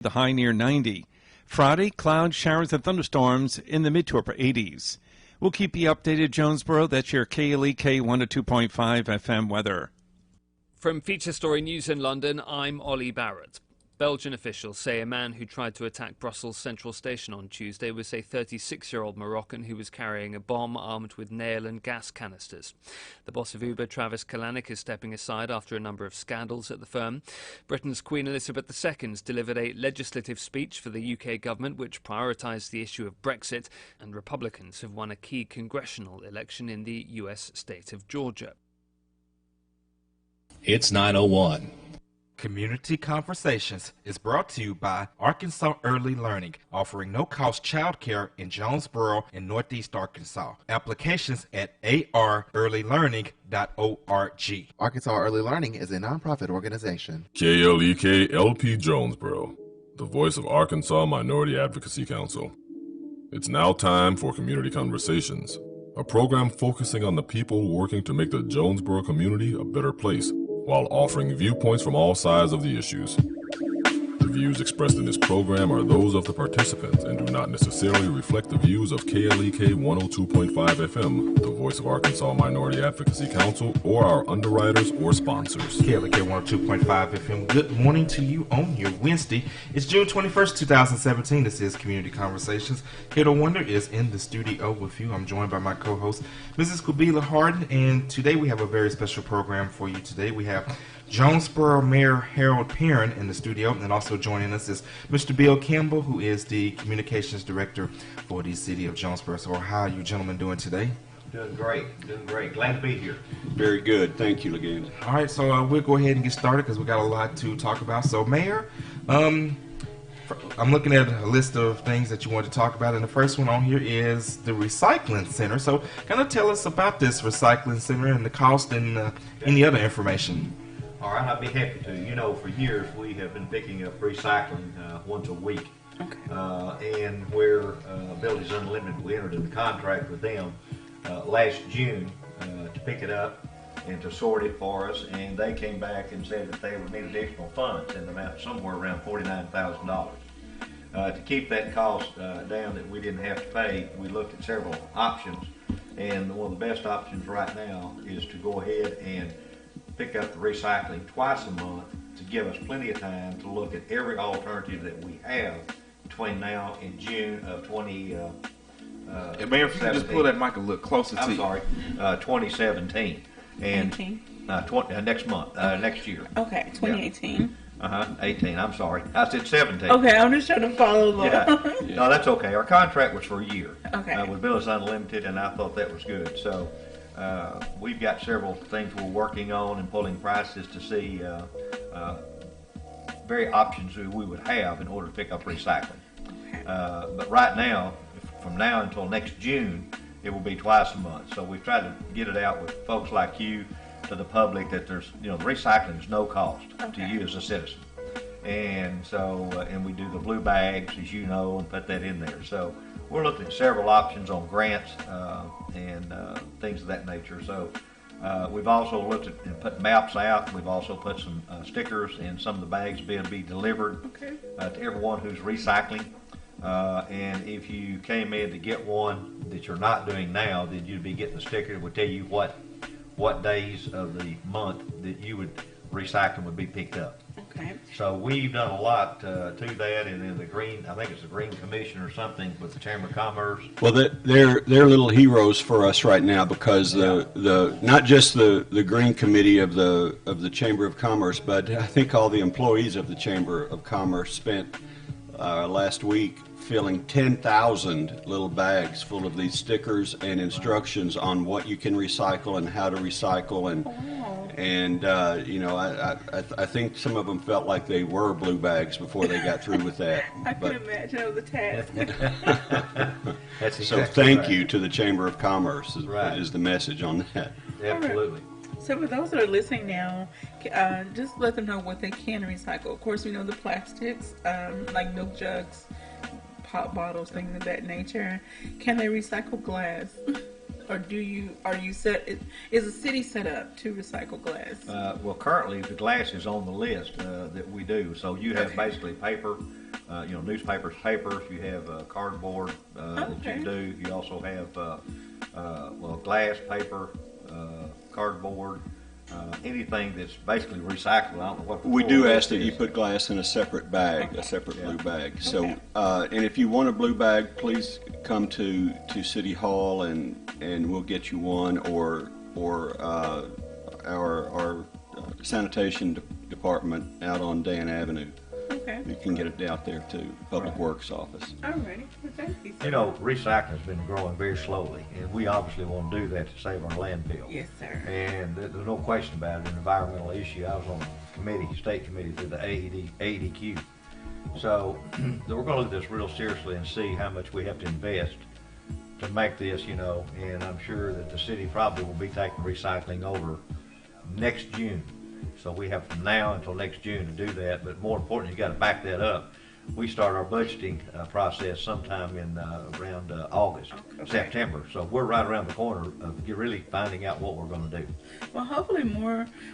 the high near 90. Friday, clouds, showers, and thunderstorms in the mid to upper 80s. We'll keep you updated, Jonesboro. That's your KLEK 102.5 FM weather. From Feature Story News in London, I'm Ollie Barrett. Belgian officials say a man who tried to attack Brussels Central Station on Tuesday was a 36-year-old Moroccan who was carrying a bomb armed with nail and gas canisters. The boss of Uber, Travis Kalanick, is stepping aside after a number of scandals at the firm. Britain's Queen Elizabeth II delivered a legislative speech for the UK government which prioritised the issue of Brexit, and Republicans have won a key congressional election in the US state of Georgia. It's 9:01. Community Conversations is brought to you by Arkansas Early Learning, offering no-cost childcare in Jonesboro and Northeast Arkansas. Applications at arearlylearning.org. Arkansas Early Learning is a nonprofit organization. KLEK LP Jonesboro, the voice of Arkansas Minority Advocacy Council. It's now time for Community Conversations, a program focusing on the people working to make the Jonesboro community a better place, while offering viewpoints from all sides of the issues. The views expressed in this program are those of the participants and do not necessarily reflect the views of KLEK 102.5 FM, the voice of Arkansas Minority Advocacy Council, or our underwriters or sponsors. KLEK 102.5 FM. Good morning to you on your Wednesday. It's June 21st, 2017. This is Community Conversations. Kato Wonder is in the studio with you. I'm joined by my co-host, Mrs. Kubila Harden, and today we have a very special program for you today. We have Jonesboro Mayor Harold Perrin in the studio, and also joining us is Mr. Bill Campbell, who is the Communications Director for the City of Jonesboro. So how are you gentlemen doing today? Doing great. Glad to be here. Very good. Thank you, Legend. All right, so we'll go ahead and get started because we got a lot to talk about. So, Mayor, I'm looking at a list of things that you want to talk about, and the first one on here is the recycling center. So, kind of tell us about this recycling center and the cost and any other information. All right, I'd be happy to. You know, for years we have been picking up recycling once a week. Okay. And where Abilities Unlimited, we entered into contract with them last June to pick it up and to sort it for us, and they came back and said that they would need additional funds in the amount somewhere around $49,000. To keep that cost down that we didn't have to pay, we looked at several options, and one of the best options right now is to go ahead and pick up the recycling twice a month to give us plenty of time to look at every alternative that we have between now and June of 2017. Mayor, if you could just pull that mic a little closer to you. 2017. And next month, next year. Okay, 2018. Yeah. 18, I'm sorry. I said 17. Okay, I'm just trying to follow along. Yeah. No, that's okay. Our contract was for a year. Okay. With Abilities Unlimited, and I thought that was good. So we've got several things we're working on and pulling prices to see very options that we would have in order to pick up recycling. Okay. But right now, from now until next June, it will be twice a month. So we've tried to get it out with folks like you, to the public, that there's, the recycling is no cost to you as a citizen. And so, and we do the blue bags, as you know, and put that in there. So we're looking at several options on grants and things of that nature. So we've also looked at and put maps out. We've also put some stickers in some of the bags being delivered to everyone who's recycling. And if you came in to get one that you're not doing now, then you'd be getting the sticker that would tell you what days of the month that you would recycling would be picked up. Okay. So we've done a lot to that, and then the Green, I think it's the Green Commission or something with the Chamber of Commerce. Well, they're little heroes for us right now because the not just the Green Committee of the Chamber of Commerce, but I think all the employees of the Chamber of Commerce spent last week filling 10,000 little bags full of these stickers and instructions on what you can recycle and how to recycle, and I think some of them felt like they were blue bags before they got through with that. I can imagine it was a task. That's exactly so thank you to the Chamber of Commerce is the message on that. Absolutely. So for those that are listening now, just let them know what they can recycle. Of course, we know the plastics, like milk jugs, pop bottles, things of that nature. Can they recycle glass? Or is the city set up to recycle glass? Well, currently the glass is on the list that we do. So you have basically paper, newspapers, papers. You have cardboard that you can do. You also have glass, paper, cardboard. Anything that's basically recyclable. I don't know what we do ask that you put glass in a separate bag, a separate blue bag. So, and if you want a blue bag, please come to City Hall and we'll get you one, or our sanitation department out on Dan Avenue. Okay. You can get it out there to Public Works office. Alrighty. Well, thank you. Recycling's been growing very slowly, and we obviously want to do that to save our landfill. Yes, sir. And there's no question about it, an environmental issue. I was on a state committee through the AEDQ. So we're going to look at this real seriously and see how much we have to invest to make this, and I'm sure that the city probably will be taking recycling over next June. So we have from now until next June to do that, but more importantly, you got to back that up. We start our budgeting process sometime in around August, September. So we're right around the corner of really finding out what we're going to do. Well, hopefully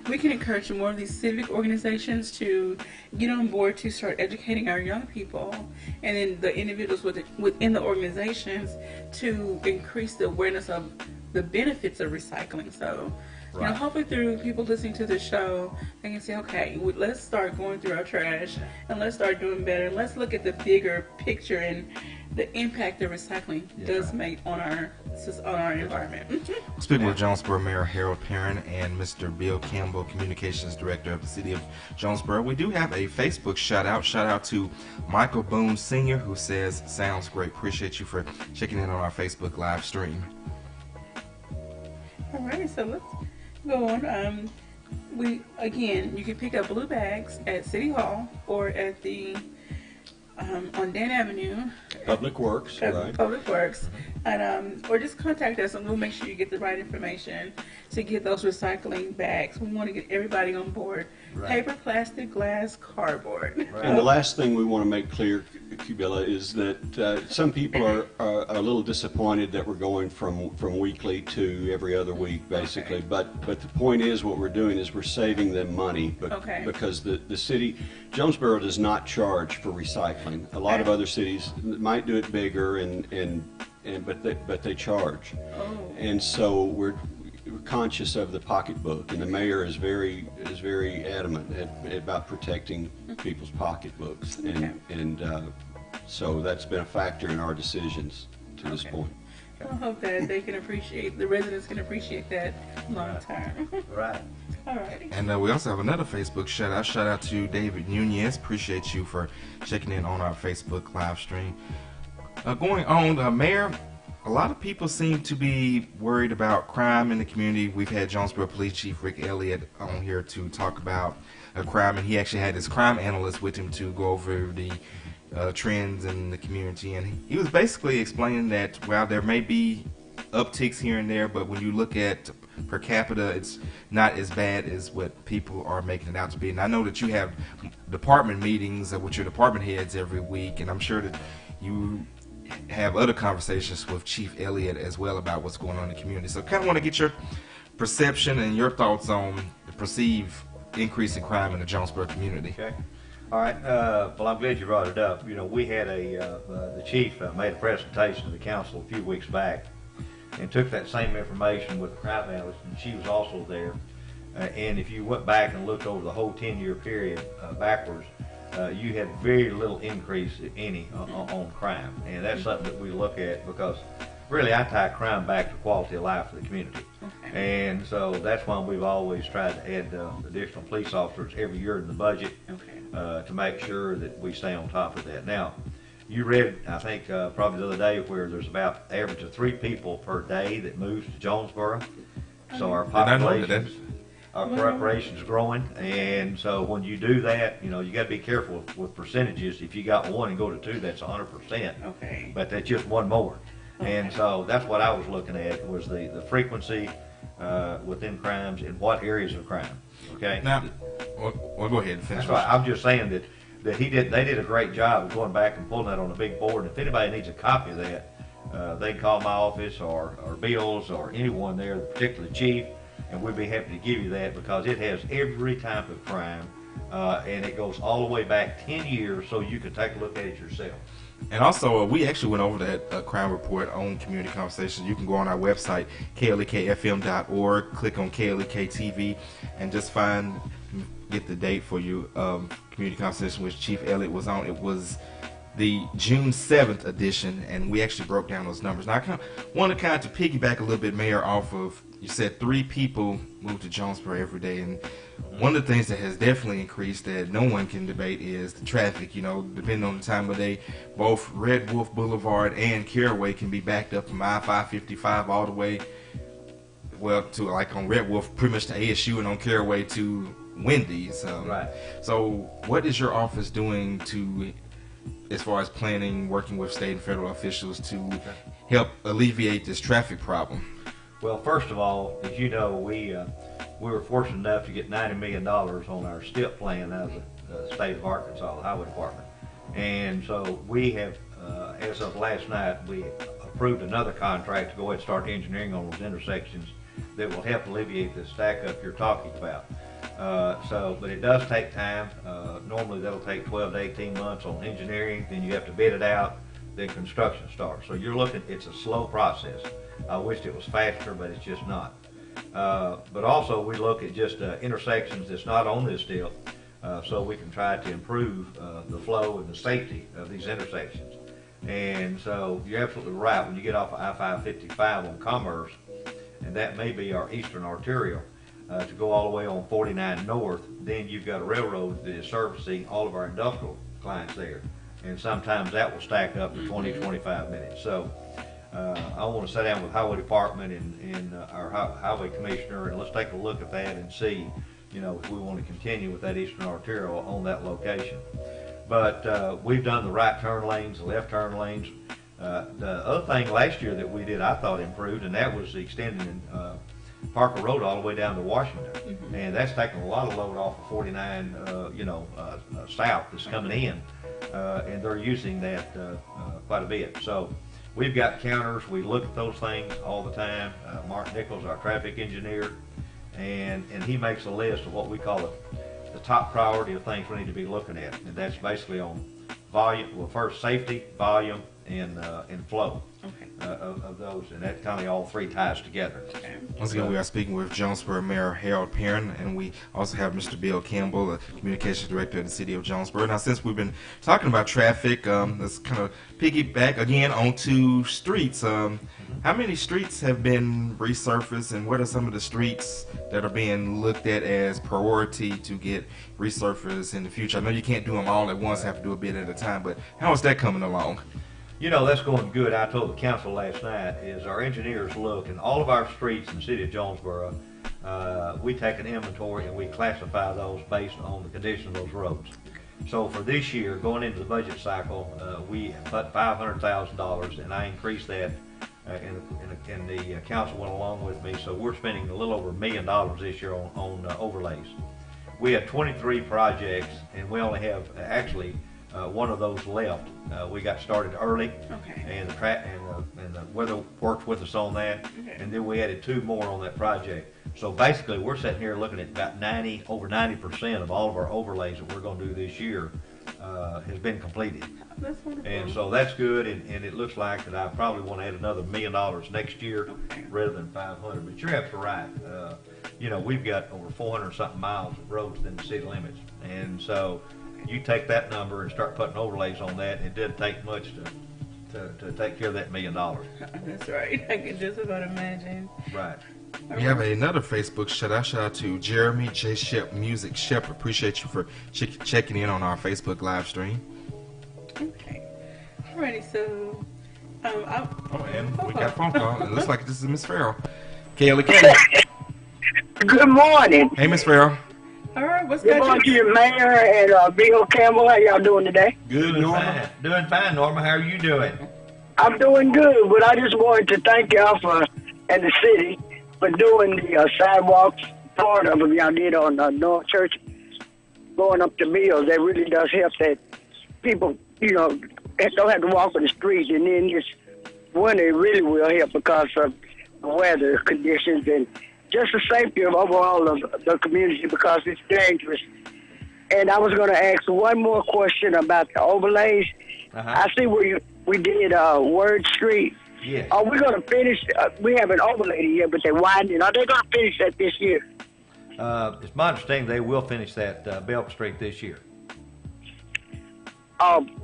we can encourage more of these civic organizations to get on board to start educating our young people, and then the individuals within the organizations to increase the awareness of the benefits of recycling. So, hopefully through people listening to the show, they can say, okay, let's start going through our trash and let's start doing better. Let's look at the bigger picture and the impact that recycling does make on our environment. Speaking with Jonesboro Mayor Harold Perrin and Mr. Bill Campbell, Communications Director of the City of Jonesboro, we do have a Facebook shout out. Shout out to Michael Boone Sr., who says, sounds great. Appreciate you for checking in on our Facebook live stream. Alright, so let's go on. You can pick up blue bags at City Hall or at the on Dan Avenue. Public Works, right? Public Works, and or just contact us and we'll make sure you get the right information to get those recycling bags. We want to get everybody on board. Right. Paper, plastic, glass, cardboard. Right. And the last thing we want to make clear, Cubilla, is that some people are a little disappointed that we're going from weekly to every other week, basically. Okay. But the point is, what we're doing is we're saving them money, because the city, Jonesboro, does not charge for recycling. A lot of other cities might do it bigger, but they charge. Oh. And so we're conscious of the pocketbook, and the mayor is very adamant about protecting people's pocketbooks, and so that's been a factor in our decisions to this point. I hope that the residents can appreciate that long term. Right. All right. And we also have another Facebook shout out. Shout out to David Nunez. Appreciate you for checking in on our Facebook live stream. Going on, Mayor, a lot of people seem to be worried about crime in the community. We've had Jonesboro Police Chief Rick Elliott on here to talk about crime, and he actually had his crime analyst with him to go over the trends in the community. And he was basically explaining that while there may be upticks here and there, but when you look at per capita, it's not as bad as what people are making it out to be. And I know that you have department meetings with your department heads every week, and I'm sure that you have other conversations with Chief Elliott as well about what's going on in the community. So kind of want to get your perception and your thoughts on the perceived increase in crime in the Jonesboro community. Okay. All right. Well, I'm glad you brought it up. We had the chief made a presentation to the council a few weeks back and took that same information with the crime analyst, and she was also there. And if you went back and looked over the whole 10-year period backwards, you had very little increase, if any, on crime. And that's something that we look at because really I tie crime back to quality of life for the community. Okay. And so that's why we've always tried to add additional police officers every year in the budget to make sure that we stay on top of that. Now, you read, I think, probably the other day where there's about average of 3 people per day that moves to Jonesboro. So our population's growing, and so when you do that, you got to be careful with percentages. If you got 1 and go to 2, that's 100%. Okay. But that's just 1 more. Okay. And so that's what I was looking at was the frequency within crimes and what areas of crime. Okay. Now, well, go ahead and finish. That's right. I'm just saying that they did a great job of going back and pulling that on a big board. And if anybody needs a copy of that, they can call my office or Bill's or anyone there, particularly the chief. And we'd be happy to give you that because it has every type of crime and it goes all the way back 10 years, so you can take a look at it yourself. And also, we actually went over that crime report on Community Conversations. You can go on our website, klekfm.org, click on KLEK TV, and just get the date for you. Community Conversation, which Chief Elliott was on. It was the June 7th edition, and we actually broke down those numbers. Now, I want to piggyback a little bit, Mayor, off of, you said 3 people move to Jonesboro every day, and one of the things that has definitely increased that no one can debate is the traffic. You know, depending on the time of day, both Red Wolf Boulevard and Caraway can be backed up from I-555 all the way, well, to like on Red Wolf, pretty much to ASU, and on Caraway to Wendy's. Right. So what is your office doing as far as planning, working with state and federal officials to help alleviate this traffic problem? Well, first of all, as you know, we were fortunate enough to get $90 million on our STIP plan out of the state of Arkansas, the Highway Department. And so we have, as of last night, we approved another contract to go ahead and start engineering on those intersections that will help alleviate the stack up you're talking about. But it does take time. Normally that'll take 12 to 18 months on engineering, then you have to bid it out, then construction starts. So you're looking, it's a slow process. I wished it was faster, but it's just not. But also we look at just intersections that's not on this deal, so we can try to improve the flow and the safety of these intersections. And so you're absolutely right. When you get off of I-555 on Commerce, and that may be our eastern arterial, to go all the way on 49 North, then you've got a railroad that is servicing all of our industrial clients there. And sometimes that will stack up to 20, 25 minutes. So I want to sit down with Highway Department and our Highway Commissioner, and let's take a look at that and see, you know, if we want to continue with that eastern arterial on that location. But we've done the right turn lanes, the left turn lanes. The other thing last year that we did, I thought improved, and that was the extending Parker Road all the way down to Washington. Mm-hmm. And that's taking a lot of load off of 49, south that's coming in. And they're using that quite a bit. So we've got counters. We look at those things all the time. Mark Nichols, our traffic engineer, and he makes a list of what we call the top priority of things we need to be looking at. And that's basically on volume, well, first safety, volume, and flow. Okay. Of those, and that kind of all 3 ties together. Okay. Once again, we are speaking with Jonesboro Mayor Harold Perrin, and we also have Mr. Bill Campbell, the Communications Director of the City of Jonesboro. Now, since we've been talking about traffic, let's kind of piggyback again onto streets. How many streets have been resurfaced, and what are some of the streets that are being looked at as priority to get resurfaced in the future? I know you can't do them all at once, have to do a bit at a time, but how is that coming along? You know, that's going good. I told the council last night is our engineers look in all of our streets in the city of Jonesboro. We take an inventory and we classify those based on the condition of those roads. So for this year, going into the budget cycle, we put $500,000, and I increased that, and the council went along with me. So we're spending a little over $1 million this year on overlays. We had 23 projects, and we only have actually one of those left. We got started early, okay, and the weather worked with us on that, okay, and then we added 2 more on that project. So basically, we're sitting here looking at about over 90% of all of our overlays that we're going to do this year has been completed. That's wonderful. And so that's good, and it looks like that I probably want to add another $1 million next year, okay, rather than 500. But you're absolutely right. You know, we've got over 400 something miles of roads within the city limits, and so you take that number and start putting overlays on that, it didn't take much to take care of that $1 million. That's right. I can just about imagine. Right. We have another Facebook shout out to Jeremy J. Shep Music Shepherd. Appreciate you for checking in on our Facebook live stream. Okay. Alrighty, so and we got a phone call. It looks like this is Miss Farrell. KLEK. Good morning. Hey, Miss Farrell. All right, what's good morning to your mayor and Bill Campbell. How y'all doing today? Good, Norma. Doing fine, Norma. How are you doing? I'm doing good, but I just wanted to thank y'all and the city for doing the sidewalks part of them y'all did on North Church going up to Mills. That really does help that people, you know, don't have to walk on the streets, and then just winter it really will help because of the weather conditions and just the safety of overall of the community because it's dangerous And I was going to ask one more question about the overlays. I see where we did Word Street. Yes. Are we going to finish? We haven't overlaid it yet, but they're widening. Are they going to finish that this year? It's my understanding they will finish that Belk Street this year.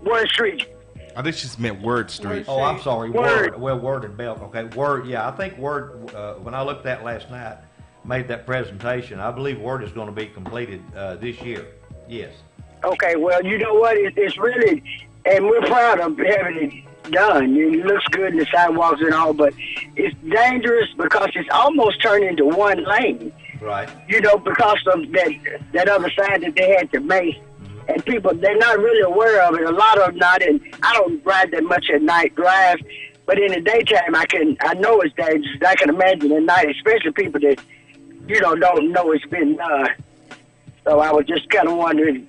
Word Street. I think she just meant Word Street. Oh, I'm sorry. Word. Well, Word and Belk. Okay, Word. Yeah, I think Word. When I looked at last night, made that presentation. I believe Word is going to be completed this year. Yes. Okay. Well, you know what? It's really, and we're proud of having it done. It looks good in the sidewalks and all, but it's dangerous because it's almost turned into one lane. Right. You know, because of that other side that they had to make. And people, they're not really aware of it. A lot of them not. And I don't ride that much at night drive, but in the daytime, I know it's dangerous. I can imagine at night, especially people that, don't know it's been done. So I was just kind of wondering,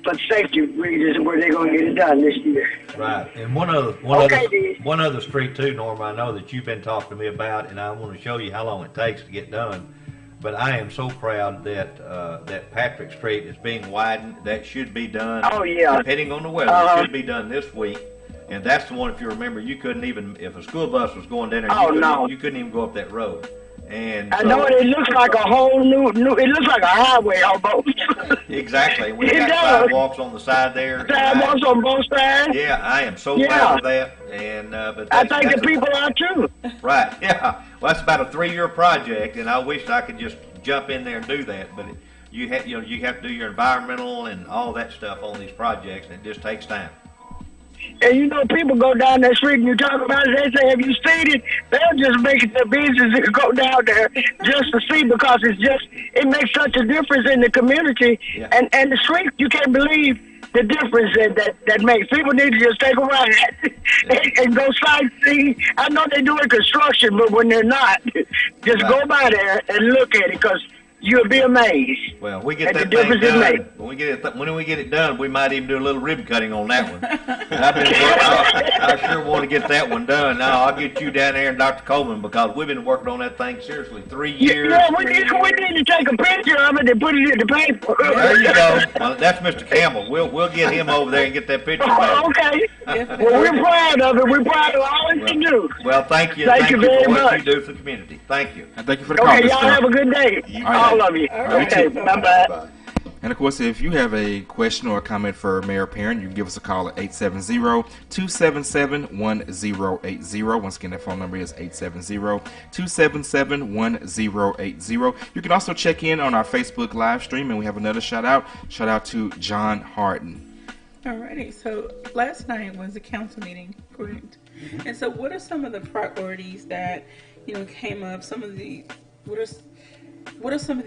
for safety reasons, were they going to get it done this year? Right. And one other street too, Norma, I know that you've been talking to me about, and I want to show you how long it takes to get done. But I am so proud that that Patrick Street is being widened. That should be done. Oh, yeah. Depending on the weather, it should be done this week. And that's the one, if you remember, you couldn't even, if a school bus was going down there, you couldn't even go up that road. And I know it looks like a whole new. It looks like a highway almost. Exactly. We got sidewalks on the side there. Sidewalks on both sides. Yeah, I am so proud of that. And but I think the people are too. Right. Yeah. Well, that's about a 3-year project, and I wish I could just jump in there and do that. But you have to do your environmental and all that stuff on these projects, and it just takes time. And people go down that street and you talk about it, they say, have you seen it? They'll just make it their business to go down there just to see, because it makes such a difference in the community. Yeah. And the street, you can't believe the difference that makes. People need to just take a ride and go sightseeing. I know they're doing construction, but when they're not, just go by there and look at it, because you'll be amazed. Well, we get that thing done. When we get it done, we might even do a little ribbon cutting on that one. I sure want to get that one done. Now I'll get you down there and Dr. Coleman, because we've been working on that thing seriously 3 years. Yeah, we need to take a picture of it and put it in the paper. There you go. Well, that's Mr. Campbell. We'll get him over there and get that picture back. Okay. Well, we're proud of it. We're proud of all that you do. Well, thank you. Thank you very for what much. you do for the community. Thank you. And thank you for the call. Okay, y'all have a good day. All of you. Okay, bye-bye. And of course, if you have a question or a comment for Mayor Perrin, you can give us a call at 870-277-1080. Once again, that phone number is 870-277-1080. You can also check in on our Facebook live stream, and we have another shout out to John Harden. Alrighty, so last night was a council meeting, correct? And so what are some of the priorities that, came up? What are some of the What are some of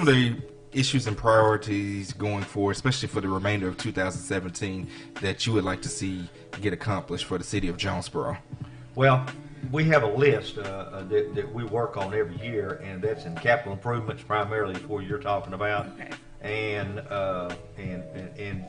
the issues and priorities going forward, especially for the remainder of 2017, that you would like to see get accomplished for the city of Jonesboro? Well, we have a list that we work on every year, and that's in capital improvements primarily is what you're talking about. Okay. And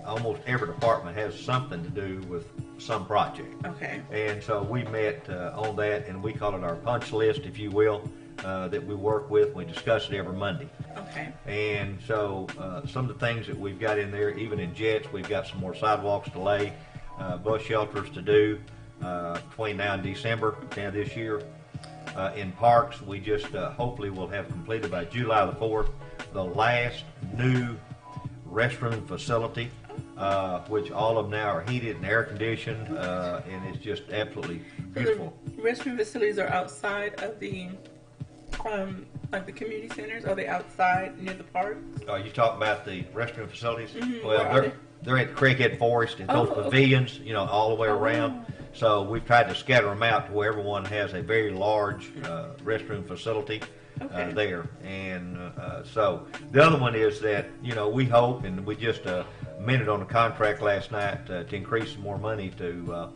almost every department has something to do with some project. Okay. And so we met on that, and we call it our punch list, if you will, that we work with. We discuss it every Monday. Okay. And so some of the things that we've got in there, even in Jets, we've got some more sidewalks to lay, bus shelters to do between now and December this year. In parks, we just hopefully will have completed by July the 4th the last new restroom facility, which all of them now are heated and air conditioned, and it's just absolutely beautiful. So the restroom facilities are outside of the like the community centers? Are they outside near the parks? You talk about the restroom facilities? Mm-hmm. Well, they're at Craighead Forest and those pavilions, all the way around. So we've tried to scatter them out to where everyone has a very large restroom facility there. And so the other one is that, we hope, and we just amended on the contract last night to increase some more money to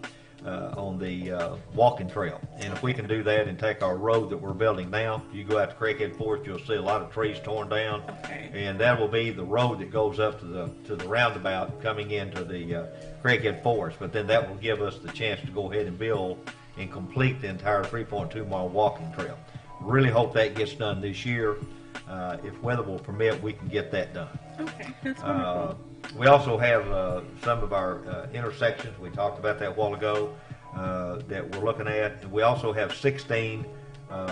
on the walking trail. And if we can do that and take our road that we're building now, you go out to Craighead Forest, you'll see a lot of trees torn down. Okay. And that will be the road that goes up to the roundabout coming into the Craighead Forest. But then that will give us the chance to go ahead and build and complete the entire 3.2 mile walking trail. Really hope that gets done this year. if weather will permit, we can get that done. Okay, that's wonderful. We also have some of our intersections, we talked about that a while ago, that we're looking at. We also have 16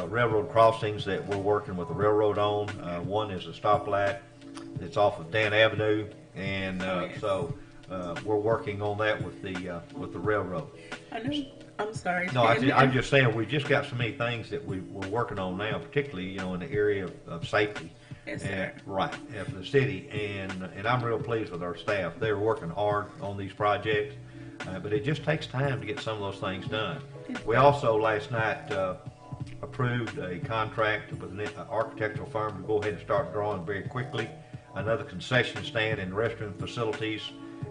railroad crossings that we're working with the railroad on. One is a stoplight. It's off of Dan Avenue, and so we're working on that with the railroad. I know. I'm sorry. No, I'm just saying we just got so many things that we're working on now, particularly in the area of safety. Yes, sir. Right, for the city, and I'm real pleased with our staff. They're working hard on these projects, but it just takes time to get some of those things done. We also last night approved a contract with an architectural firm to go ahead and start drawing very quickly. Another concession stand and restroom facilities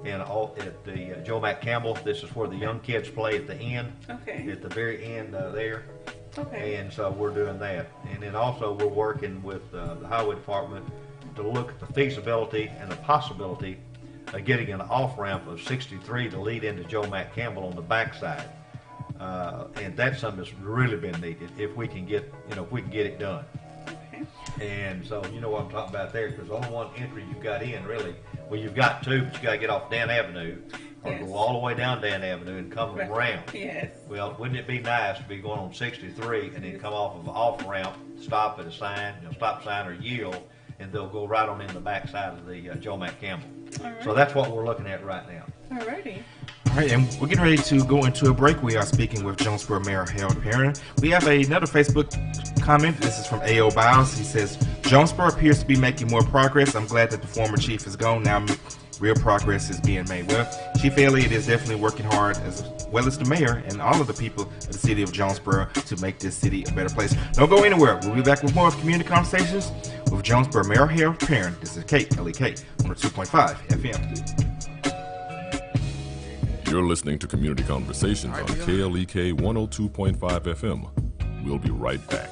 and at the Joe McCampbell. This is where the young kids play at the end. Okay. At the very end there. Okay. And so we're doing that. And then also we're working with the Highway Department to look at the feasibility and the possibility of getting an off-ramp of 63 to lead into Joe McCampbell on the backside. And that's something that's really been needed if we can get, if we can get it done. Okay. And so you know what I'm talking about there, because the only one entry you've got in really, well, you've got two, but you got to get off Dan Avenue or Yes. go all the way down Dan Avenue and come around. Yes. Well, wouldn't it be nice to be going on 63 and then come off of an off ramp, stop at a sign, stop sign or yield, and they'll go right on in the backside of the Joe McCampbell. All right. So that's what we're looking at right now. Alrighty. All right, and we're getting ready to go into a break. We are speaking with Jonesboro Mayor Harold Perrin. We have another Facebook comment. This is from A.O. Biles. He says, Jonesboro appears to be making more progress. I'm glad that the former chief is gone. Now real progress is being made. Well, Chief Elliott is definitely working hard, as well as the mayor and all of the people of the city of Jonesboro, to make this city a better place. Don't go anywhere. We'll be back with more of Community Conversations with Jonesboro Mayor Harold Perrin. This is KLEK 102.5 FM. You're listening to Community Conversations on KLEK 102.5 FM. We'll be right back.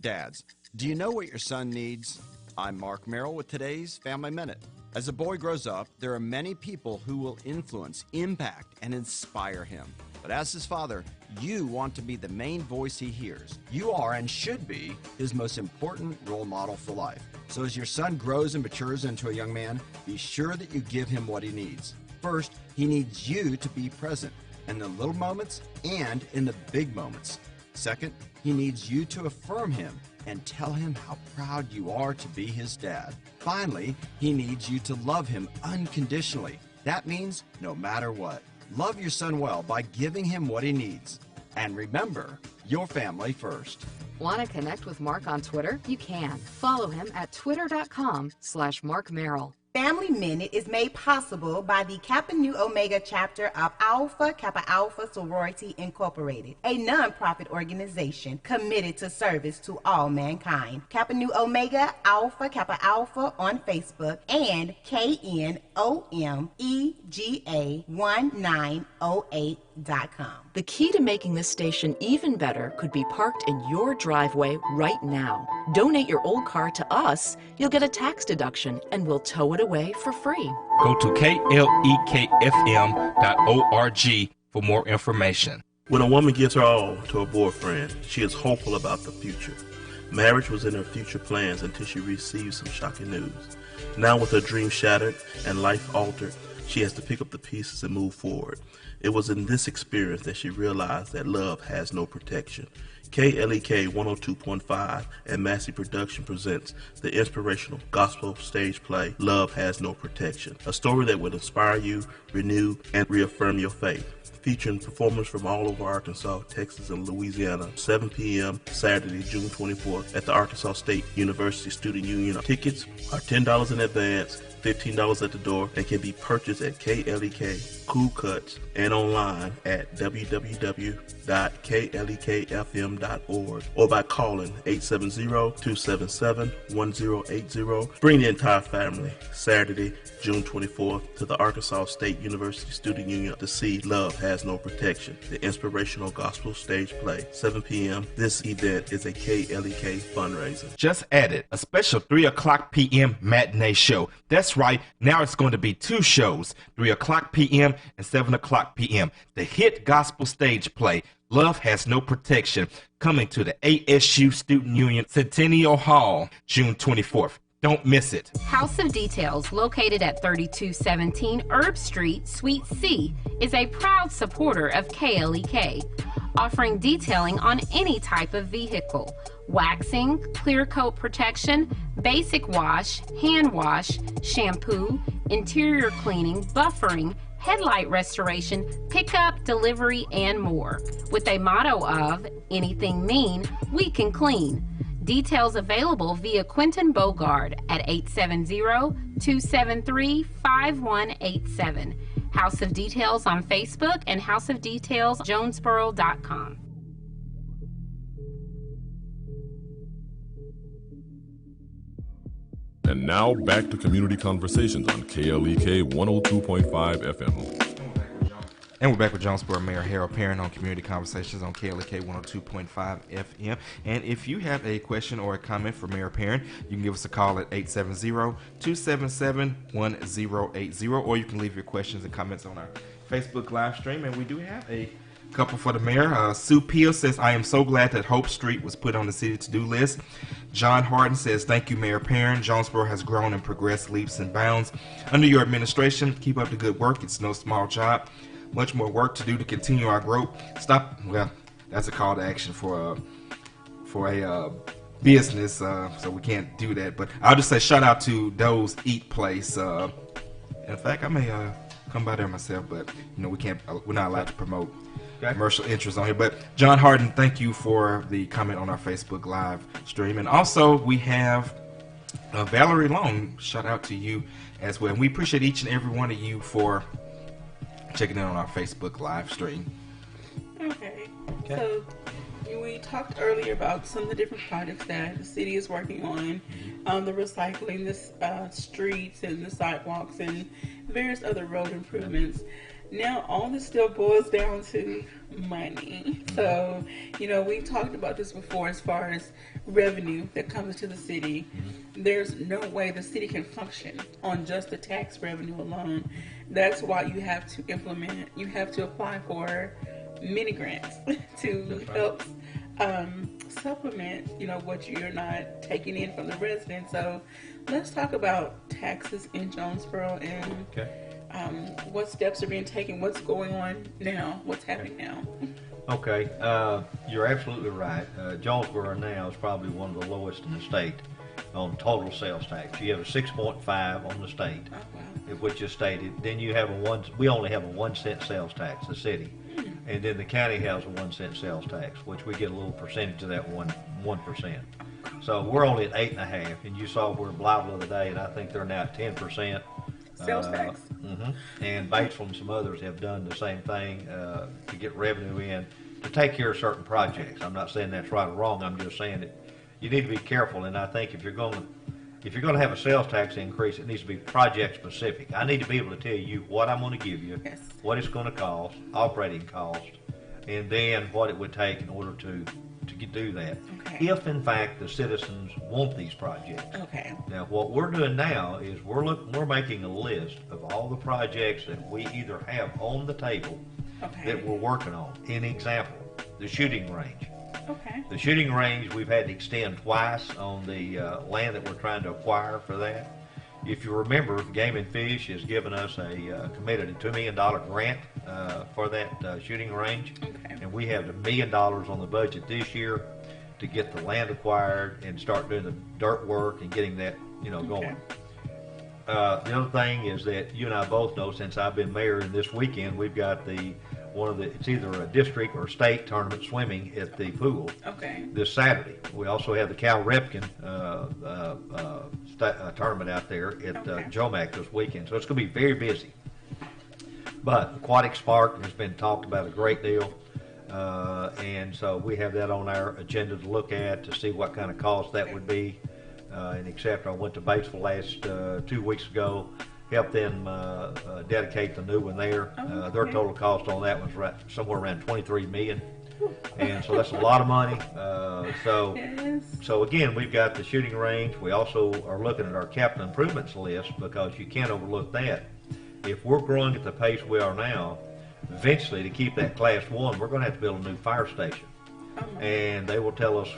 Dads, do you know what your son needs? I'm Mark Merrill with today's Family Minute. As a boy grows up, there are many people who will influence, impact, and inspire him. But as his father, you want to be the main voice he hears. You are and should be his most important role model for life. So as your son grows and matures into a young man, be sure that you give him what he needs. First, he needs you to be present in the little moments and in the big moments. Second, he needs you to affirm him and tell him how proud you are to be his dad. Finally, he needs you to love him unconditionally. That means no matter what. Love your son well by giving him what he needs. And remember, your family first. Want to connect with Mark on Twitter? You can. Follow him at twitter.com/Mark Merrill. Family Minute is made possible by the Kappa Nu Omega chapter of Alpha Kappa Alpha Sorority Incorporated, a nonprofit organization committed to service to all mankind. Kappa Nu Omega Alpha Kappa Alpha on Facebook and KNOMEGA1908.com. The key to making this station even better could be parked in your driveway right now. Donate your old car to us, you'll get a tax deduction, and we'll tow it away for free. Go to KLEKFM.org for more information. When a woman gives her all to a boyfriend, she is hopeful about the future. Marriage was in her future plans until she received some shocking news. Now with her dreams shattered and life altered, she has to pick up the pieces and move forward. It was in this experience that she realized that love has no protection. KLEK 102.5 and Massey Production presents the inspirational gospel stage play, Love Has No Protection, a story that will inspire you, renew, and reaffirm your faith. Featuring performers from all over Arkansas, Texas, and Louisiana, 7 p.m. Saturday, June 24th at the Arkansas State University Student Union. Tickets are $10 in advance, $15 at the door, and can be purchased at KLEK, Cool Cuts, and online at www.klekfm.org or by calling 870-277-1080. Bring the entire family Saturday, June 24th to the Arkansas State University Student Union to see Love Has No Protection, the inspirational gospel stage play, 7 p.m. This event is a KLEK fundraiser. Just added a special 3 o'clock p.m. matinee show. That's That's right. Now it's going to be 2 shows, 3 o'clock p.m. and 7 o'clock p.m. The hit gospel stage play, Love Has No Protection, coming to the ASU Student Union Centennial Hall, June 24th. Don't miss it. House of Details, located at 3217 Herb Street, Suite C, is a proud supporter of KLEK, offering detailing on any type of vehicle: waxing, clear coat protection, basic wash, hand wash, shampoo, interior cleaning, buffering, headlight restoration, pickup, delivery, and more. With a motto of, anything mean, we can clean. Details available via Quentin Bogard at 870-273-5187. House of Details on Facebook and houseofdetailsjonesboro.com. And now back to Community Conversations on KLEK 102.5 FM. And we're back with Jonesboro Mayor Harold Perrin on Community Conversations on KLEK 102.5 FM. And if you have a question or a comment for Mayor Perrin, you can give us a call at 870-277-1080, or you can leave your questions and comments on our Facebook live stream. And we do have a couple for the mayor. Sue Peel says, I am so glad that Hope Street was put on the city to-do list. John Harden says, thank you, Mayor Perrin. Jonesboro has grown and progressed leaps and bounds under your administration. Keep up the good work. It's no small job. Much more work to do to continue our growth. Well, that's a call to action for a business, so we can't do that. But I'll just say shout out to Doe's Eat Place. In fact, I may come by there myself, but we're not allowed to promote commercial interests on here. But John Harden, thank you for the comment on our Facebook live stream. And also we have Valerie Long. Shout out to you as well. And we appreciate each and every one of you for checking in on our Facebook live stream. Okay. So we talked earlier about some of the different projects that the city is working on, the recycling, the streets and the sidewalks and various other road improvements. Now all this still boils down to money. So, we've talked about this before as far as revenue that comes to the city. There's no way the city can function on just the tax revenue alone. That's why you have to apply for mini grants to help supplement, what you're not taking in from the residents. So let's talk about taxes in Jonesboro and what steps are being taken, what's going on now, what's happening now. Okay, you're absolutely right. Jonesboro now is probably one of the lowest in the state on total sales tax. You have a 6.5 on the state, which is stated. Then you have we only have a 1 cent sales tax, the city. And then the county has a 1 cent sales tax, which we get a little percentage of that 1%. So we're only at 8.5, and you saw we're Blytheville today, and I think they're now at 10%. Sales tax. And Batesville and some others have done the same thing to get revenue in to take care of certain projects. I'm not saying that's right or wrong. I'm just saying that you need to be careful. And I think if you're going to have a sales tax increase, it needs to be project specific. I need to be able to tell you what I'm going to give you, what it's going to cost, operating cost, and then what it would take in order to do that. If in fact the citizens want these projects. Now what we're doing now is we're making a list of all the projects that we either have on the table that we're working on. An example, the shooting range. The shooting range we've had to extend twice on the land that we're trying to acquire for that. If you remember, Game and Fish has given us committed a $2 million grant for that shooting range. And we have $1 million on the budget this year to get the land acquired and start doing the dirt work and getting that, going. The other thing is that you and I both know, since I've been mayor, and this weekend we've got it's either a district or state tournament swimming at the pool. This Saturday. We also have the Cal Repkin tournament out there at Jomac this weekend. So it's going to be very busy. But Aquatic Spark has been talked about a great deal. And so we have that on our agenda to look at to see what kind of cost that would be. And except I went to Batesville last 2 weeks ago, helped them dedicate the new one there. Their total cost on that was somewhere around $23 million. And so that's a lot of money. Yes. So again, we've got the shooting range. We also are looking at our capital improvements list, because you can't overlook that. If we're growing at the pace we are now, eventually to keep that class 1, we're going to have to build a new fire station. And they will tell us,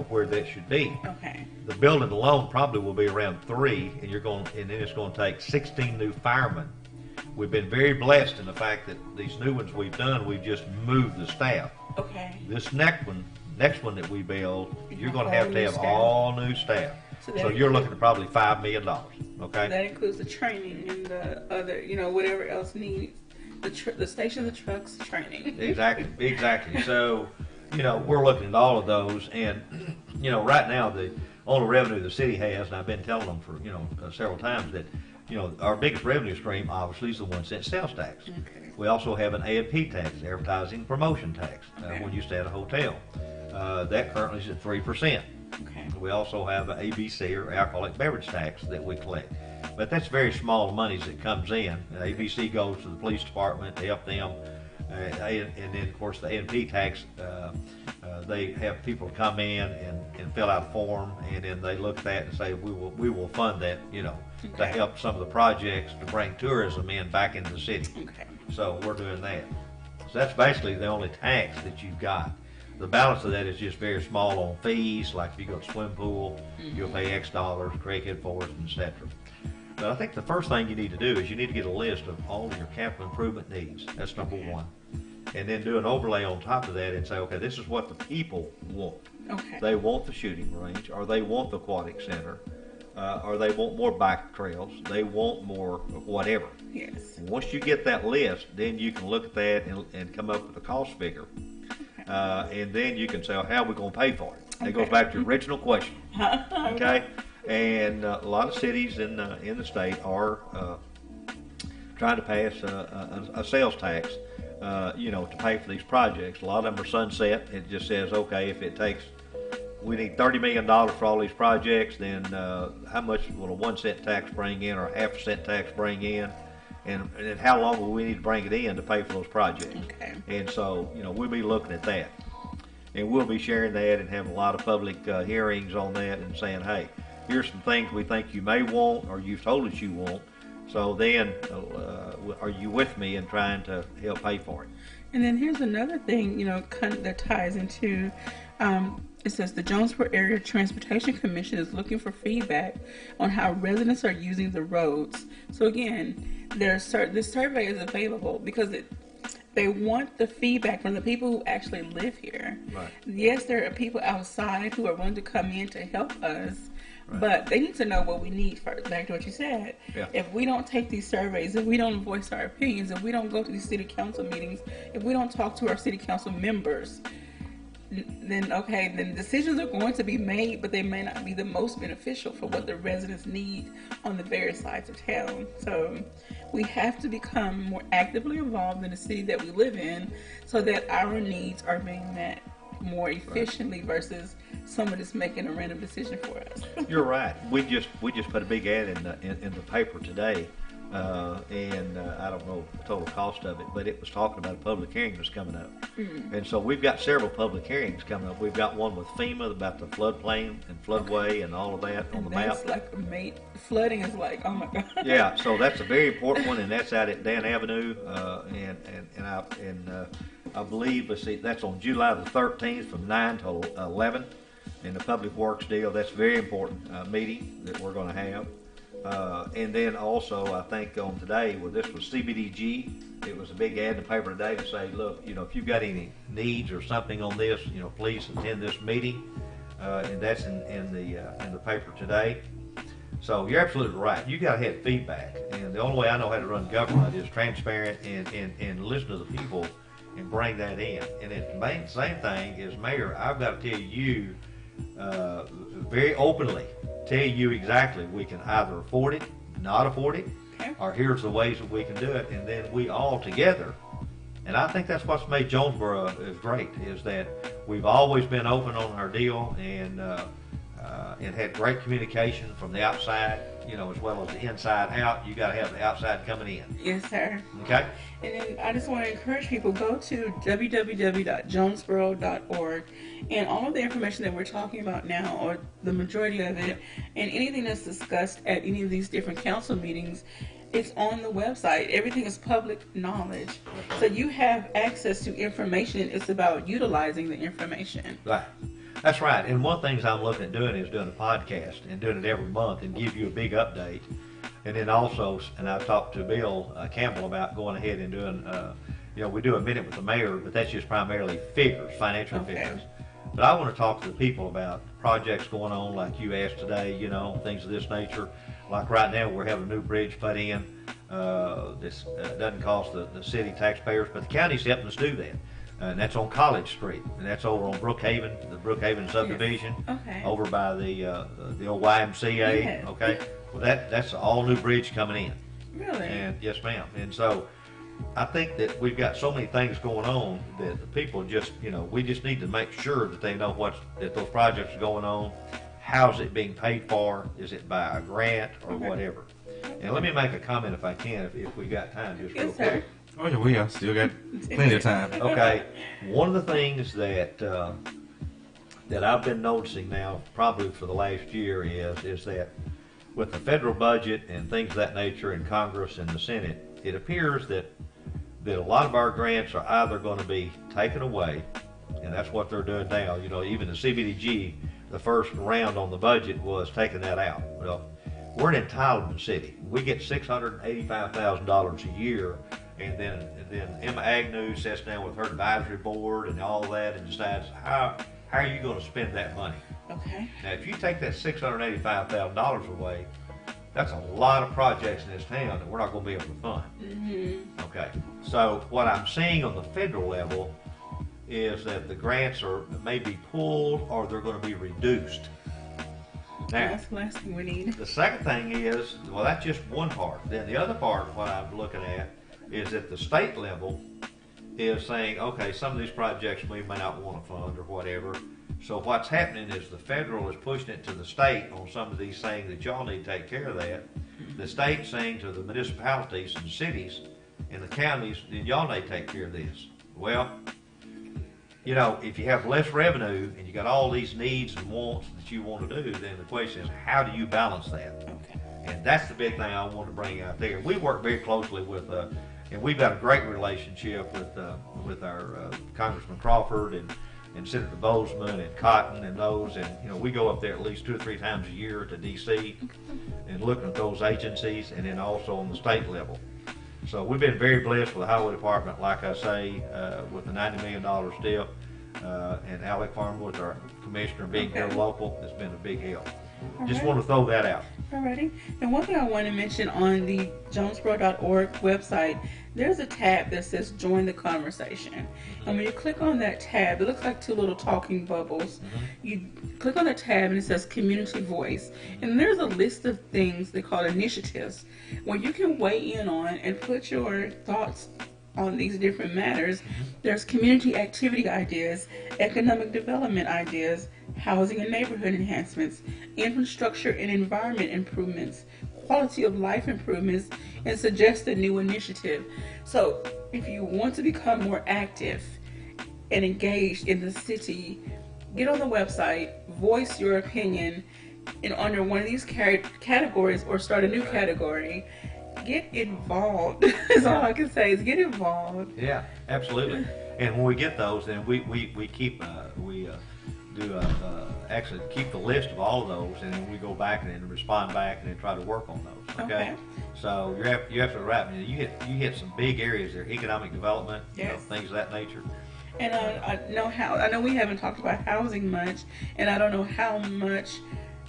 where that should be. Okay. The building alone probably will be around 3, and then it's going to take 16 new firemen. We've been very blessed in the fact that these new ones we've done, we've just moved the staff. Okay. This next one that we build, you're going to have all new staff. So you're looking at probably $5 million. Okay. That includes the training and the other, whatever else needs. The station, the trucks, training. Exactly. So, we're looking at all of those, and right now the only revenue the city has, and I've been telling them for several times that our biggest revenue stream obviously is the 1 cent sales tax. Okay. We also have an A&P tax, advertising when you stay at a hotel. That currently is at 3%. Okay. We also have an ABC, or alcoholic beverage tax, that we collect. But that's very small monies that comes in. ABC goes to the police department to help them. And then, of course, the A&P tax, they have people come in and fill out a form, and then they look at that and say, we will fund that, to help some of the projects to bring tourism in back into the city. Okay. So we're doing that. So that's basically the only tax that you've got. The balance of that is just very small on fees, like if you go to swim pool, you'll pay X dollars, crackhead forest, etc. But I think the first thing you need to do is you need to get a list of all of your capital improvement needs. That's number one. And then do an overlay on top of that and say, okay, this is what the people want. Okay. They want the shooting range, or they want the aquatic center, or they want more bike trails. They want more whatever. Yes. And once you get that list, then you can look at that and come up with a cost figure. And then you can say, how are we going to pay for it? That goes back to your original question. Okay? And a lot of cities in the state are trying to pass a sales tax, to pay for these projects. A lot of them are sunset. It just says, okay, if it takes, we need $30 million for all these projects, then how much will a 1 cent tax bring in, or a half a cent tax bring in? And how long will we need to bring it in to pay for those projects? Okay. And so, we'll be looking at that. And we'll be sharing that and have a lot of public hearings on that and saying, hey, here's some things we think you may want, or you've told us you want. So then, are you with me in trying to help pay for it? And then here's another thing, that ties into, it says the Jonesboro Area Transportation Commission is looking for feedback on how residents are using the roads. So again, this survey is available because they want the feedback from the people who actually live here. Right. Yes, there are people outside who are willing to come in to help us, Right. but they need to know what we need first. Back to what you said. Yeah. If we don't take these surveys, if we don't voice our opinions, if we don't go to these city council meetings, if we don't talk to our city council members, then decisions are going to be made, but they may not be the most beneficial for what the residents need on the various sides of town. So we have to become more actively involved in the city that we live in so that our needs are being met more efficiently versus someone just making a random decision for us. You're right. We just put a big ad in the paper today, and I don't know the total cost of it, but it was talking about a public hearing that's coming up. Mm. And so we've got several public hearings coming up. We've got one with FEMA about the floodplain and floodway and all of that on the map. That's like flooding is like, oh my God. Yeah, so that's a very important one, and that's out at Dan Avenue, I believe, let's see, that's on July the 13th from 9 to 11 in the Public Works deal. That's a very important meeting that we're going to have. And then also, I think on today, this was CBDG. It was a big ad in the paper today to say, look, if you've got any needs or something on this, please attend this meeting. And that's in the paper today. So you're absolutely right. You got to have feedback. And the only way I know how to run government is transparent and listen to the people and bring that in. And the same thing is, Mayor, I've got to tell you very openly, tell you exactly we can either afford it, not afford it, or here's the ways that we can do it, and then we all together. And I think that's what's made Jonesboro great, is that we've always been open on our deal and had great communication from the outside. as well as the inside out, you got to have the outside coming in. Yes, sir. Okay. And then I just want to encourage people, go to www.jonesboro.org, and all of the information that we're talking about now, or the majority of it, and anything that's discussed at any of these different council meetings, it's on the website. Everything is public knowledge. So you have access to information. It's about utilizing the information. Right. That's right. And one of the things I'm looking at doing is doing a podcast and doing it every month and give you a big update. And then also, and I've talked to Bill Campbell about going ahead and doing, we do a minute with the mayor, but that's just primarily figures, financial figures. But I want to talk to the people about projects going on like you asked today, things of this nature. Like right now, we're having a new bridge put in. This doesn't cost the city taxpayers, but the county's helping us do that. And that's on College Street, and that's over on Brookhaven, the Brookhaven subdivision, over by the old YMCA. Okay, well that's an all new bridge coming in. Really? And yes, ma'am. And so I think that we've got so many things going on that the people just, we just need to make sure that they know that those projects are going on. How's it being paid for? Is it by a grant or whatever? And let me make a comment if I can, if we got time, just real quick. Oh yeah, we still got plenty of time. Okay, one of the things that I've been noticing now, probably for the last year, is that with the federal budget and things of that nature in Congress and the Senate, it appears that a lot of our grants are either going to be taken away, and that's what they're doing now. Even the CBDG, the first round on the budget was taking that out. Well, we're an entitlement city. We get $685,000 a year. And then Emma Agnew sits down with her advisory board and all that and decides how are you going to spend that money. Okay. Now, if you take that $685,000 away, that's a lot of projects in this town that we're not going to be able to fund. Mm-hmm. Okay. So what I'm seeing on the federal level is that the grants may be pulled or they're going to be reduced. Now, that's the last thing we need. The second thing is, well, that's just one part. Then the other part, what I'm looking at, is at the state level is saying, okay, some of these projects we may not want to fund or whatever. So what's happening is the federal is pushing it to the state on some of these saying that y'all need to take care of that. The state's saying to the municipalities and cities and the counties, then y'all need to take care of this. Well, if you have less revenue and you got all these needs and wants that you want to do, then the question is, how do you balance that? Okay. And that's the big thing I want to bring out there. We work very closely with and we've got a great relationship with our Congressman Crawford and Senator Bozeman and Cotton and those, and we go up there at least 2 or 3 times a year to D.C. and looking at those agencies, and then also on the state level. So we've been very blessed with the highway department, like I say, with the $90 million step, and Alec Farmwood, our commissioner, being here local, has been a big help. Just want to throw that out. Alrighty. And one thing I want to mention on the Jonesboro.org website, there's a tab that says Join the Conversation. And when you click on that tab, it looks like 2 little talking bubbles. You click on the tab and it says Community Voice. And there's a list of things they call initiatives where you can weigh in on and put your thoughts on these different matters. There's community activity ideas, economic development ideas, housing and neighborhood enhancements, infrastructure and environment improvements, quality of life improvements, and suggest a new initiative. So if you want to become more active and engaged in the city, get on the website, voice your opinion under one of these categories, or start a new category. Get involved. That's all I can say is get involved. Yeah, absolutely. And when we get those, then we keep actually keep the list of all of those, and then we go back and then respond back and then try to work on those. Okay. So you have to wrap. You hit some big areas there: economic development, things of that nature. And I know we haven't talked about housing much, and I don't know how much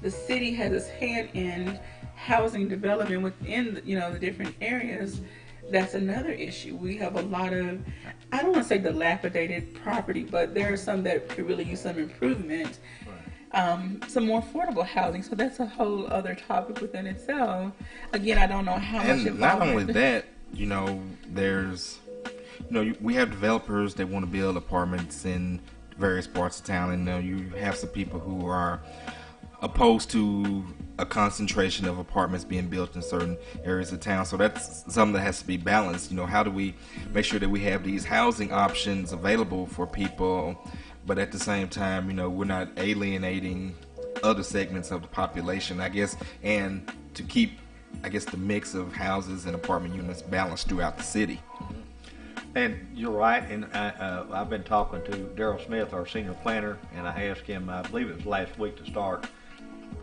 the city has its hand in housing development within the different areas. That's another issue. We have a lot of, I don't want to say dilapidated property, but there are some that could really use some improvement, some more affordable housing. So that's a whole other topic within itself. Again, I don't know how much involvement. Not only that, there's, we have developers that want to build apartments in various parts of town, and you have some people who are opposed to a concentration of apartments being built in certain areas of town. So that's something that has to be balanced. You know, how do we make sure that we have these housing options available for people, but at the same time, you know, we're not alienating other segments of the population, I guess, and to keep, I guess, the mix of houses and apartment units balanced throughout the city. And you're right, and I've been talking to Daryl Smith, our senior planner, and I asked him, I believe it was last week, to start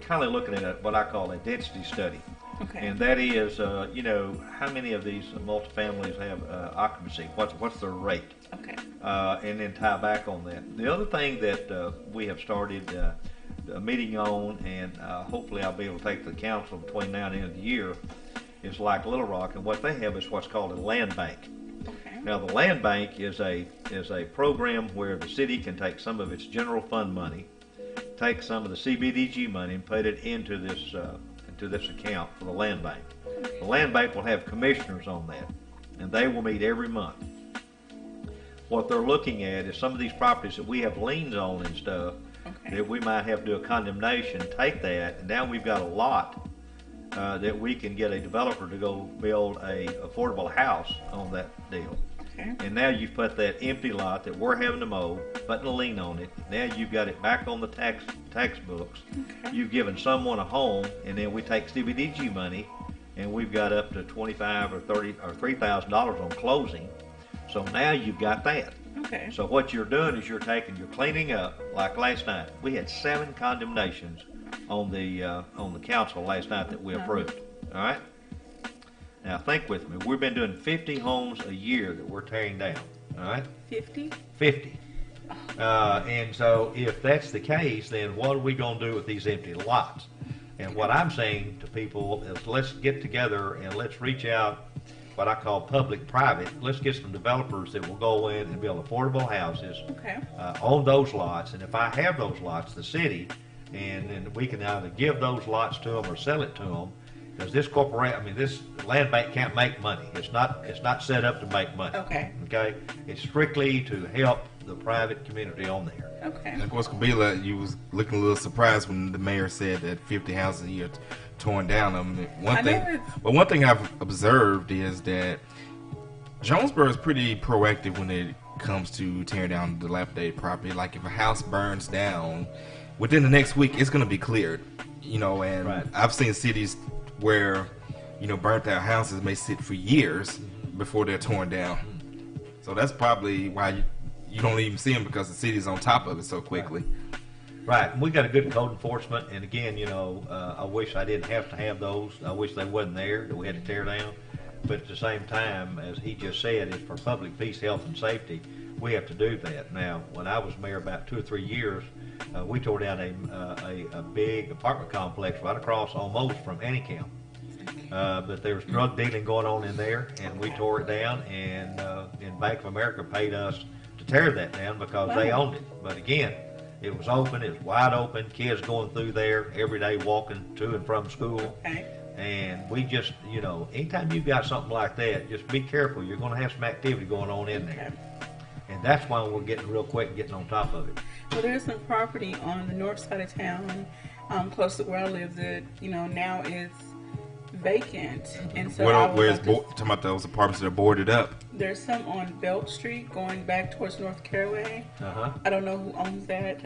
kind of looking at what I call a density study. Okay. And that is, you know, how many of these multifamilies have occupancy? What's their rate? Okay. And then tie back on that. The other thing that we have started a meeting on, and hopefully I'll be able to take to the council between now and the end of the year, is like Little Rock, and what they have is what's called a land bank. Okay. Now, the land bank is a program where the city can take some of its general fund money, take some of the CBDG money, and put it into this account for the land bank. The land bank will have commissioners on that, and they will meet every month. What they're looking at is some of these properties that we have liens on and stuff, that we might have to do a condemnation, take that, and now we've got a lot that we can get a developer to go build a affordable house on that deal. Okay. And now you've put that empty lot that we're having to mow, putting a lien on it. Now you've got it back on the tax books. Okay. You've given someone a home, and then we take CBDG money, and we've got up to $25,000 or $30,000 or $3,000 on closing. So now you've got that. Okay. So what you're doing is you're cleaning up. Like last night, we had 7 condemnations on the council last night that we approved. All right. Now think with me. We've been doing 50 homes a year that we're tearing down. All right. 50. 50. And so if that's the case, then what are we going to do with these empty lots? And what I'm saying to people is, let's get together and let's reach out, what I call public-private. Let's get some developers that will go in and build affordable houses on those lots. And if I have those lots, the city, and we can either give those lots to them or sell it to them, because this this land bank can't make money. It's not set up to make money. Okay. Okay. It's strictly to help the private community on there. Okay. And of course, Kabila, you was looking a little surprised when the mayor said that 50 houses a year torn down. One thing I've observed is that Jonesboro is pretty proactive when it comes to tearing down dilapidated property. Like if a house burns down, within the next week, it's going to be cleared. You know, and I've seen cities where, you know, burnt out houses may sit for years before they're torn down. So that's probably why you don't even see them, because the city's on top of it so quickly. Right. We got a good code enforcement, and again, you know, I wish I didn't have to have those. I wish they wasn't there, that we had to tear down. But at the same time, as he just said, it's for public peace, health, and safety. We have to do that. Now, when I was mayor about 2 or 3 years, we tore down a big apartment complex right across almost from Anycamp. But there was drug dealing going on in there, and we tore it down, and Bank of America paid us to tear that down because they owned it. But again, it was open, it was wide open, kids going through there every day walking to and from school. Okay. And we just, you know, anytime you've got something like that, just be careful. You're going to have some activity going on in there. And that's why we're getting real quick and getting on top of it. Well, there's some property on the north side of town, close to where I live, that, you know, now is vacant. And so talking about those apartments that are boarded up? There's some on Belt Street going back towards North Caraway. I don't know who owns that.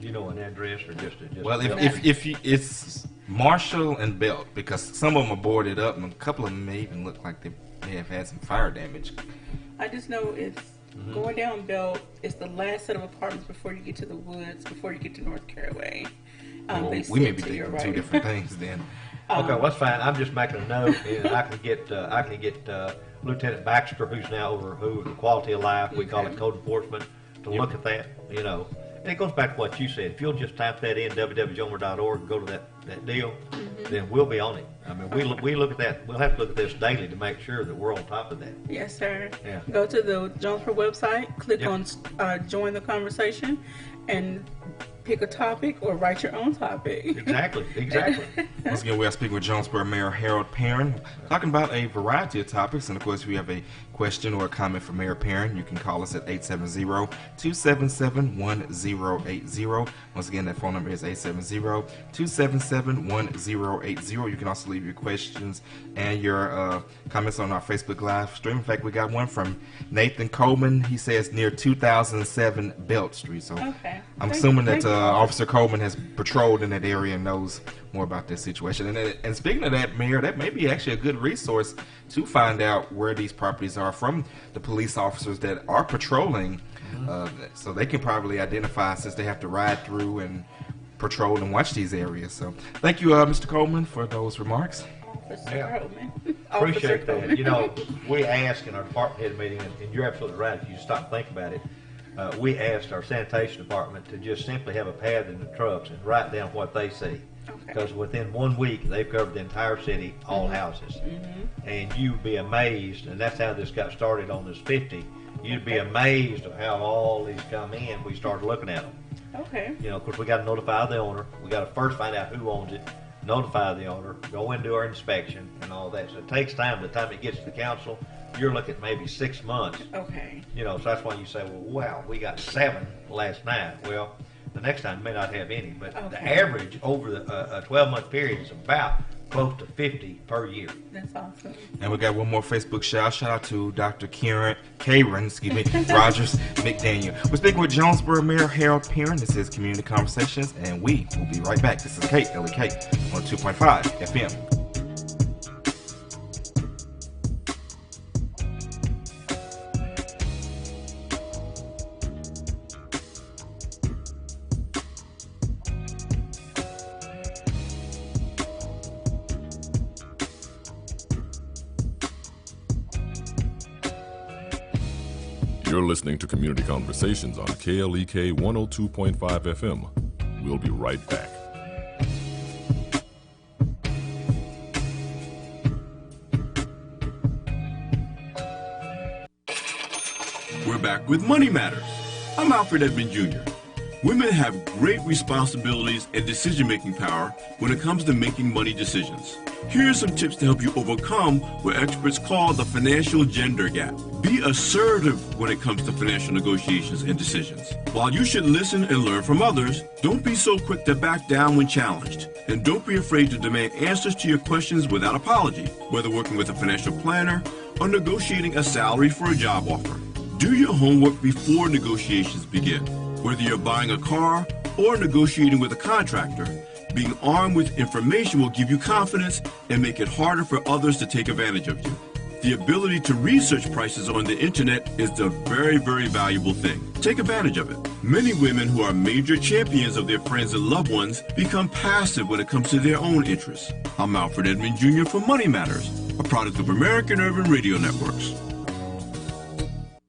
Do you know an address or just well, if it's Marshall and Belt, because some of them are boarded up, and a couple of them may even look like they may have had some fire damage. I just know it's going down Belt. It's the last set of apartments before you get to the woods, before you get to North Caraway. We may be thinking two different things then. Okay, well, that's fine. I'm just making a note, and I can get Lieutenant Baxter, who's now over the quality of life, we call it code enforcement, to look at that. You know, and it goes back to what you said. If you'll just type that in www.jomer.org and go to that deal, then we'll be on it. I mean, we look at that. We'll have to look at this daily to make sure that we're on top of that. Yes, sir. Yeah. Go to the Jonesboro website, click on join the conversation, and pick a topic or write your own topic. Exactly. Once again, we are speaking with Jonesboro Mayor Harold Perrin, talking about a variety of topics, and of course we have a question or a comment for Mayor Perrin, you can call us at 870-277-1080. Once again, that phone number is 870-277-1080. You can also leave your questions and your comments on our Facebook Live stream. In fact, we got one from Nathan Coleman. He says near 2007 Belt Street. So I'm assuming that Officer Coleman has patrolled in that area and knows more about this situation. And speaking of that, Mayor, that may be actually a good resource to find out where these properties are from the police officers that are patrolling, so they can probably identify, since they have to ride through and patrol and watch these areas. So thank you, Mr. Coleman, for those remarks. Appreciate that. You know, we asked in our department head meeting, and you're absolutely right, if you stop and think about it, we asked our sanitation department to just simply have a pad in the trucks and write down what they see. Because within 1 week, they've covered the entire city, all houses. And you'd be amazed, and that's how this got started on this 50. You'd be amazed at how all these come in. We started looking at them. You know, of course, we got to notify the owner. We got to first find out who owns it, notify the owner, go and do our inspection and all that. So it takes time. By the time it gets to the council, you're looking at maybe 6 months. You know, so that's why you say, well, wow, we got 7 last night. Well, the next time you may not have any, but the average over a 12-month period is about close to 50 per year. That's awesome. And we got one more Facebook shout out to Dr. Karen Rogers McDaniel. We're speaking with Jonesboro Mayor Harold Perrin. This is Community Conversations, and we will be right back. This is KLEK on 2.5 FM. You're listening to Community Conversations on KLEK 102.5 FM. We'll be right back. We're back with Money Matters. I'm Alfred Edmond Jr. Women have great responsibilities and decision-making power when it comes to making money decisions. Here are some tips to help you overcome what experts call the financial gender gap. Be assertive when it comes to financial negotiations and decisions. While you should listen and learn from others, don't be so quick to back down when challenged. And don't be afraid to demand answers to your questions without apology, whether working with a financial planner or negotiating a salary for a job offer. Do your homework before negotiations begin. Whether you're buying a car or negotiating with a contractor, being armed with information will give you confidence and make it harder for others to take advantage of you. The ability to research prices on the internet is a very, very valuable thing. Take advantage of it. Many women who are major champions of their friends and loved ones become passive when it comes to their own interests. I'm Alfred Edmond Jr. for Money Matters, a product of American Urban Radio Networks.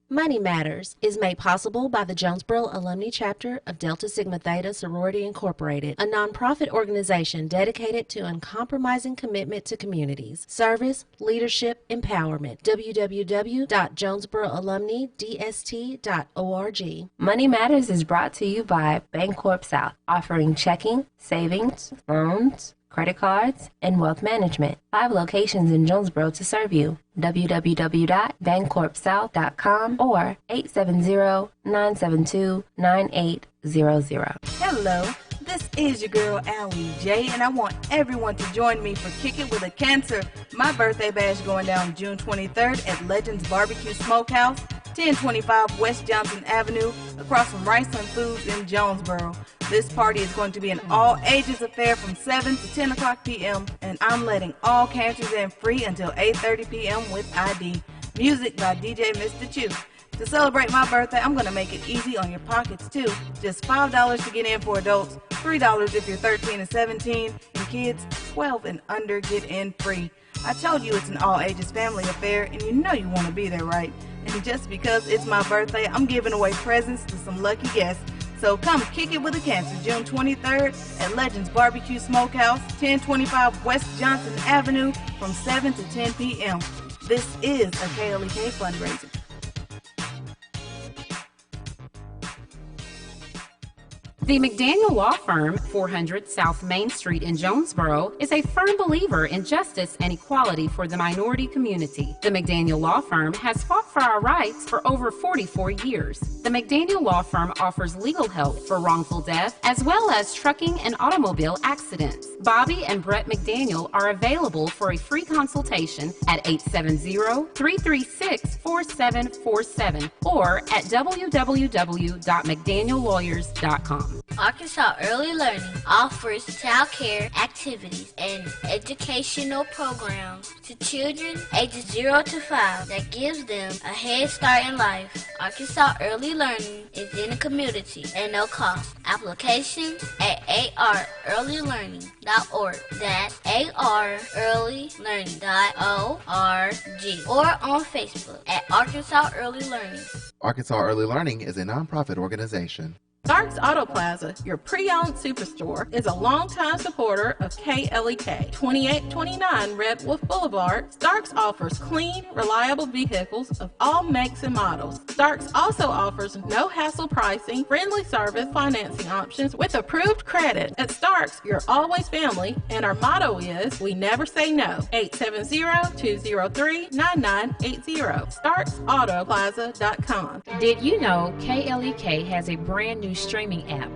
Money Matters is made possible by the Jonesboro Alumni Chapter of Delta Sigma Theta Sorority Incorporated, a nonprofit organization dedicated to uncompromising commitment to communities, service, leadership, empowerment. www.jonesboroalumnidst.org. Money Matters is brought to you by Bancorp South, offering checking, savings, loans, credit cards, and wealth management. 5 locations in Jonesboro to serve you. www.bancorpsouth.com or 870-972-9800. Hello, this is your girl Allie J, and I want everyone to join me for Kick It With a Cancer. My birthday bash going down June 23rd at Legends Barbecue Smokehouse, 1025 West Johnson Avenue, across from Rice and Foods in Jonesboro. This party is going to be an all-ages affair from 7 to 10 o'clock p.m., and I'm letting all cancers in free until 8:30 p.m. with ID. Music by DJ Mr. Chew. To celebrate my birthday, I'm going to make it easy on your pockets, too. Just $5 to get in for adults, $3 if you're 13 and 17, and kids 12 and under get in free. I told you it's an all-ages family affair, and you know you want to be there, right? And just because it's my birthday, I'm giving away presents to some lucky guests. So come kick it with a cancer June 23rd at Legends Barbecue Smokehouse, 1025 West Johnson Avenue from 7 to 10 p.m. This is a KLEK fundraiser. The McDaniel Law Firm, 400 South Main Street in Jonesboro, is a firm believer in justice and equality for the minority community. The McDaniel Law Firm has fought for our rights for over 44 years. The McDaniel Law Firm offers legal help for wrongful death as well as trucking and automobile accidents. Bobby and Brett McDaniel are available for a free consultation at 870-336-4747 or at www.mcdaniellawyers.com. Arkansas Early Learning offers child care activities and educational programs to children ages 0 to 5 that gives them a head start in life. Arkansas Early Learning is in the community at no cost. Applications at arearlylearning.org. That's arearlylearning.org or on Facebook at Arkansas Early Learning. Arkansas Early Learning is a nonprofit organization. Starks Auto Plaza, your pre-owned superstore, is a longtime supporter of KLEK. 2829 Red Wolf Boulevard, Starks offers clean, reliable vehicles of all makes and models. Starks also offers no-hassle pricing, friendly service, financing options with approved credit. At Starks, you're always family, and our motto is, we never say no. 870-203-9980. StarksAutoPlaza.com. Did you know KLEK has a brand new streaming app?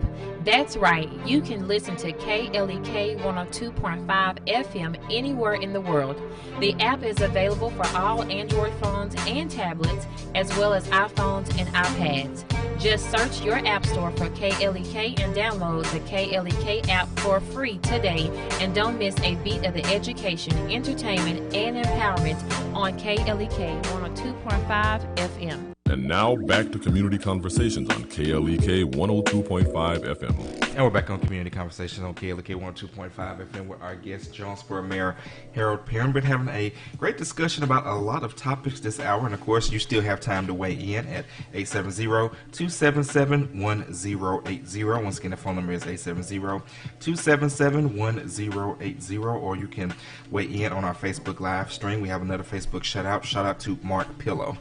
That's right, you can listen to KLEK 102.5 FM anywhere in the world. The app is available for all Android phones and tablets, as well as iPhones and iPads. Just search your app store for KLEK and download the KLEK app for free today. And don't miss a beat of the education, entertainment, and empowerment on KLEK 102.5 FM. And now back to Community Conversations on KLEK 102.5 FM. And we're back on Community Conversations on KLEK 102.5 FM with our guest, Jonesboro Mayor Harold Perrin. Been having a great discussion about a lot of topics this hour, and of course, you still have time to weigh in at 870-277-1080. Once again, the phone number is 870-277-1080, or you can weigh in on our Facebook live stream. We have another Facebook shout out to Mark Pillow.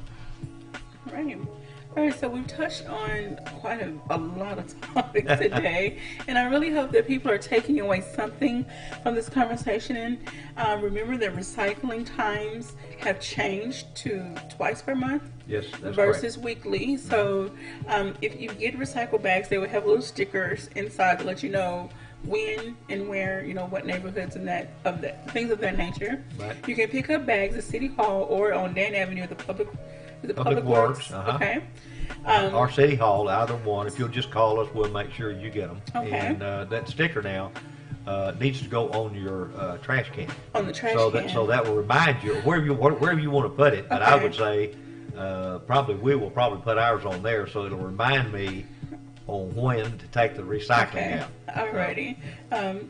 Right. All right, so we've touched on quite a lot of topics today, and I really hope that people are taking away something from this conversation. And remember that recycling times have changed to twice per month. Yes, that's versus correct. weekly. So if you get recycle bags, they will have little stickers inside to let you know when and where, what neighborhoods and things of that nature. Right. You can pick up bags at City Hall or on Dan Avenue at the Public Works. Uh-huh. Okay. Or City Hall, either one. If you'll just call us, we'll make sure you get them. Okay. And that sticker now needs to go on your trash can. On the trash can. So that will remind you wherever you want to put it. But I would say we will probably put ours on there, so it'll remind me on when to take the recycling out. Alrighty.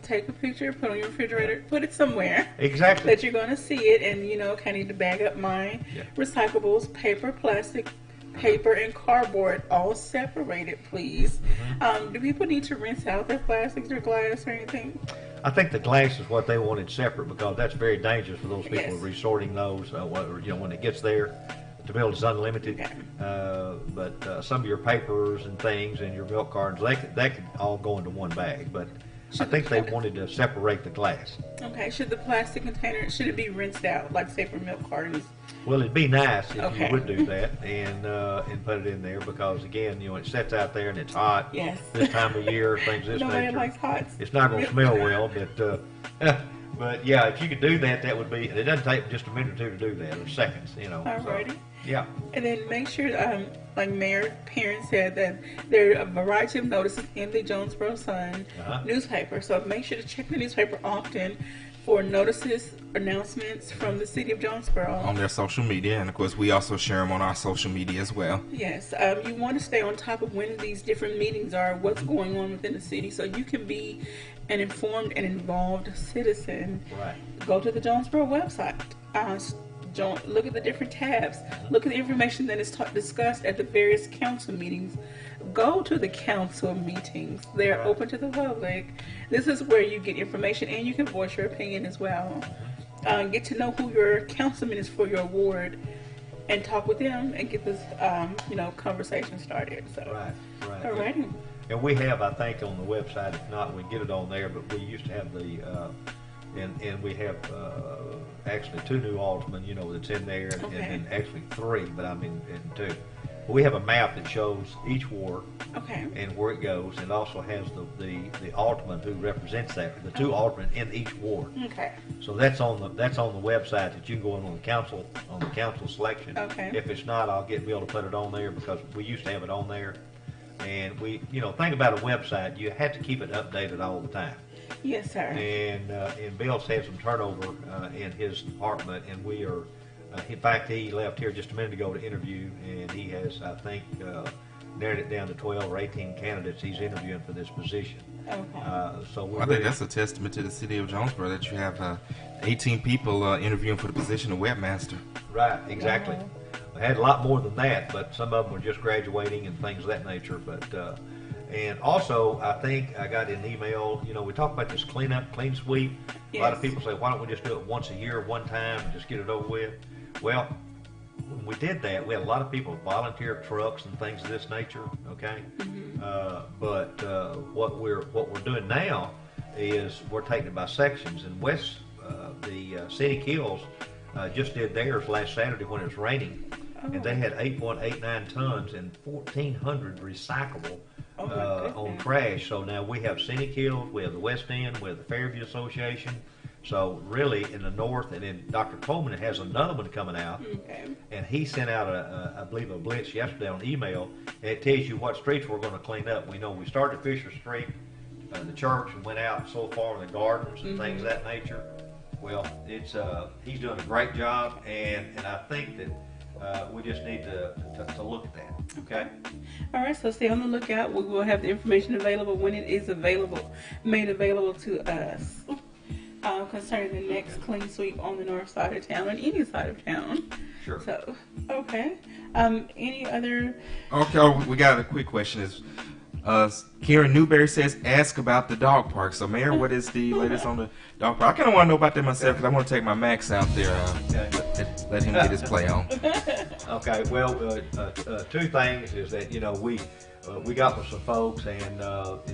Take a picture, put it on your refrigerator, put it somewhere. Exactly. That you're going to see it, and kind of need to bag up my recyclables, paper, plastic, paper, and cardboard, all separated, please. Mm-hmm. Do people need to rinse out their plastics or glass or anything? I think the glass is what they wanted separate, because that's very dangerous for those people resorting those. When it gets there. The bill is unlimited, but some of your papers and things and your milk cartons, that could all go into one bag. But I think they wanted to separate the glass. Okay. Should the plastic container, should it be rinsed out, like say for milk cartons? Well, it'd be nice if you would do that and put it in there, because again, it sits out there and it's hot. Yes. This time of year, things of this Nobody nature. likes hot. It's not going to smell well, but. But yeah, if you could do that, that would be. And it doesn't take just a minute or two to do that, or seconds, Alrighty. So, yeah. And then make sure, like Mayor Perrin said, that there are a variety of notices in the Jonesboro Sun newspaper. So make sure to check the newspaper often for notices, announcements from the city of Jonesboro. On their social media, and of course we also share them on our social media as well. Yes, you want to stay on top of when these different meetings are, what's going on within the city, so you can be an informed and involved citizen. Right. Go to the Jonesboro website. Look at the different tabs. Look at the information that is discussed at the various council meetings. Go to the council meetings. They're open to the public. This is where you get information, and you can voice your opinion as well. Get to know who your councilman is for your ward, and talk with them and get this, conversation started. So, right. Alrighty. And we have, I think, on the website, if not, we can get it on there, but we used to have and we have actually 2 new aldermen, that's in there, and actually 3, but I mean, and 2. We have a map that shows each ward and where it goes, and also has the alderman who represents that, the 2 aldermen in each ward. Okay. So that's on the website that you can go on the council selection. Okay. If it's not, I'll get Bill to put it on there because we used to have it on there. And we, think about a website, you have to keep it updated all the time. Yes, sir. And Bill's had some turnover in his department, and we are. In fact, he left here just a minute ago to interview, and he has, I think, narrowed it down to 12 or 18 candidates he's interviewing for this position. Okay. So I think that's a testament to the city of Jonesboro that you have 18 people interviewing for the position of webmaster. Right, exactly. I had a lot more than that, but some of them were just graduating and things of that nature. But and also, I think I got an email. We talk about this clean sweep. Yes. A lot of people say, why don't we just do it once a year, one time, and just get it over with? Well, when we did that, we had a lot of people volunteer trucks and things of this nature. Okay, but what we're doing now is we're taking it by sections. And West, the City Kills just did theirs last Saturday when it was raining, and they had 8.89 tons and 1,400 recyclable on trash. So now we have City Kills, we have the West End, we have the Fairview Association. So really, in the north, and then Dr. Coleman has another one coming out, and he sent out I believe a blitz yesterday on email, and it tells you what streets we're going to clean up. We know we started Fisher Street, the church, and went out so far in the gardens and things of that nature. Well, it's he's doing a great job, and I think that we just need to look at that. Okay. All right. So stay on the lookout. We will have the information available when it is made available to us. Concerning the next clean sweep on the north side of town and any side of town. Sure. So, okay. Any other? Okay, we got a quick question. Is Karen Newberry says, ask about the dog park. So, Mayor, what is the latest on the dog park? I kind of want to know about that myself because I want to take my Max out there. Let him get his play on. Okay. Well, 2 things is that we got with some folks and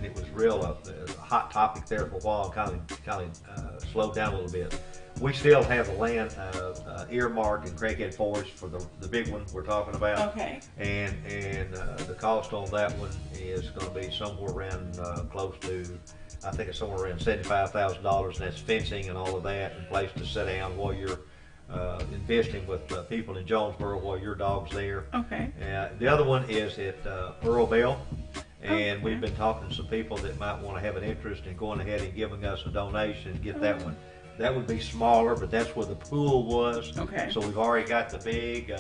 it was real a hot topic there for a while. Kind of slowed down a little bit. We still have the land earmarked in Craighead Forest for the big one we're talking about. Okay. And the cost on that one is going to be somewhere around close to, I think it's somewhere around $75,000, and that's fencing and all of that, and place to sit down while you're investing with people in Jonesboro while your dog's there. Okay. The other one is at Earl Bell, and we've been talking to some people that might want to have an interest in going ahead and giving us a donation and get that one. That would be smaller, but that's where the pool was. Okay. So we've already got the big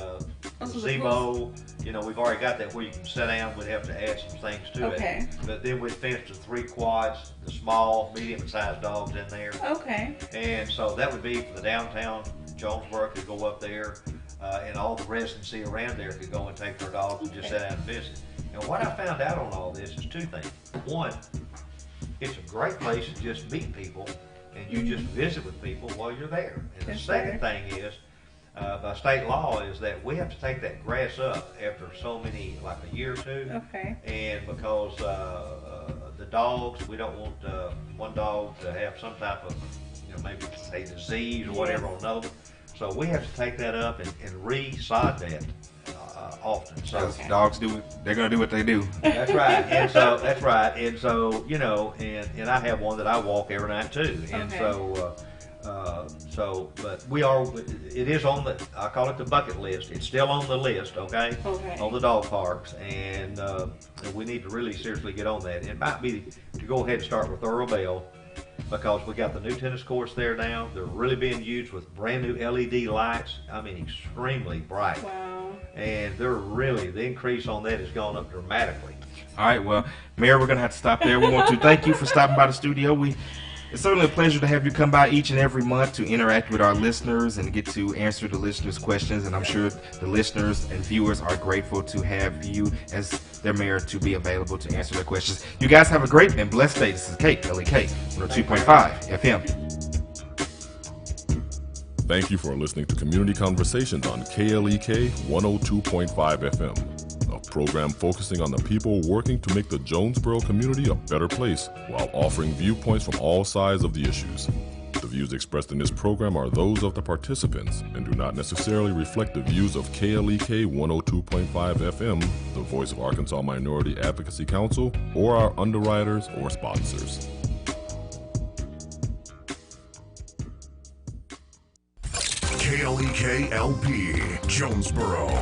gazebo. We've already got that where you can sit down. We'd have to add some things to it. But then we'd finish the 3 quads, the small, medium-sized dogs in there. Okay. And so that would be for the downtown. Jonesboro could go up there, and all the residency around there could go and take their dogs and just sit down and visit. And what I found out on all this is 2 things. One, it's a great place to just meet people, and you just visit with people while you're there. And the second thing is, by state law, is that we have to take that grass up after so many, like a year or 2. Okay. And because the dogs, we don't want one dog to have some type of, maybe a disease or whatever on another. So we have to take that up and re-sod that often. So dogs they're going to do what they do. That's right. And so that's right. And so and I have one that I walk every night too. And but it is on I call it the bucket list. It's still on the list, okay? On the dog parks, and we need to really seriously get on that. It might be to go ahead and start with Earl Bell, because we got the new tennis courts there now. They're really being used with brand new LED lights. I mean, extremely bright. Wow. And the increase on that has gone up dramatically. All right, well, Mayor, we're going to have to stop there. We want to thank you for stopping by the studio. It's certainly a pleasure to have you come by each and every month to interact with our listeners and get to answer the listeners' questions. And I'm sure the listeners and viewers are grateful to have you as their mayor to be available to answer their questions. You guys have a great and blessed day. This is KLEK 102.5 FM. Thank you for listening to Community Conversations on KLEK 102.5 FM, a program focusing on the people working to make the Jonesboro community a better place while offering viewpoints from all sides of the issues. The views expressed in this program are those of the participants and do not necessarily reflect the views of KLEK 102.5 FM, the voice of Arkansas Minority Advocacy Council, or our underwriters or sponsors. KLEK LP, Jonesboro.